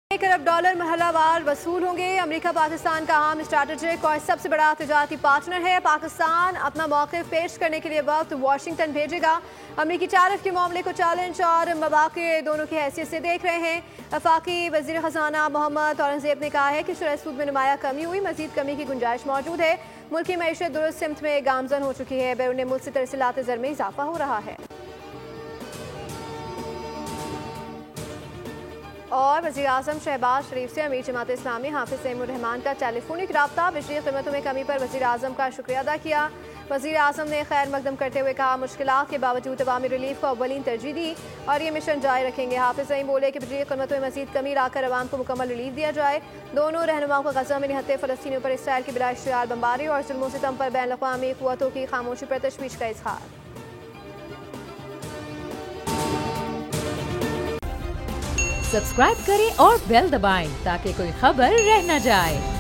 $1 अरब महलावार वसूल होंगे। अमेरिका पाकिस्तान का अहम स्ट्रैटेजिक और सबसे बड़ा तजारती पार्टनर है। पाकिस्तान अपना मौक़िफ़ पेश करने के लिए वक्त वाशिंगटन भेजेगा। अमेरिकी टैरिफ के मामले को चैलेंज और मवाक़े दोनों की हैसियत से देख रहे हैं। वफ़ाक़ी वज़ीर ख़ज़ाना मोहम्मद औरंगज़ेब ने कहा है कि शुरह सूद में नुमाया कमी हुई, मज़ीद कमी की गुंजाइश मौजूद है। मुल्क की मईशत दुरुस्त सिमत में गामज़न हो चुकी है। बैरून मुल्क से तरसीलात ज़र में इजाफा हो रहा है। और वज़ीर आज़म शहबाज शरीफ से अमीर जमात इस्लामी हाफिज़ सईमुर रहमान का टेलीफोनिक राब्ता। बिजली कीमतों में कमी पर वज़ीर आज़म का शुक्रिया अदा किया। वज़ीर आज़म ने खैर मकदम करते हुए कहा, मुश्किलात के बावजूद अवामी रिलीफ को अव्वलीन तरजीह दी और ये मिशन जारी रखेंगे। हाफिज़ सईम बोले कि बिजली कीमतों में मज़ीद कमी लाकर अवाम को मुकम्मल रिलीफ दिया जाए। दोनों रहनुमाओं को गज़ा में निहत्ते फ़लस्तीनियों पर इसराइल की बिला इश्तियाल बमबारी और जुल्म सितम पर बैन अक़वामी क़ुव्वतों की खामोशी पर तशवीश का इज़हार। सब्सक्राइब करें और बेल दबाएं ताकि कोई खबर रह न जाए।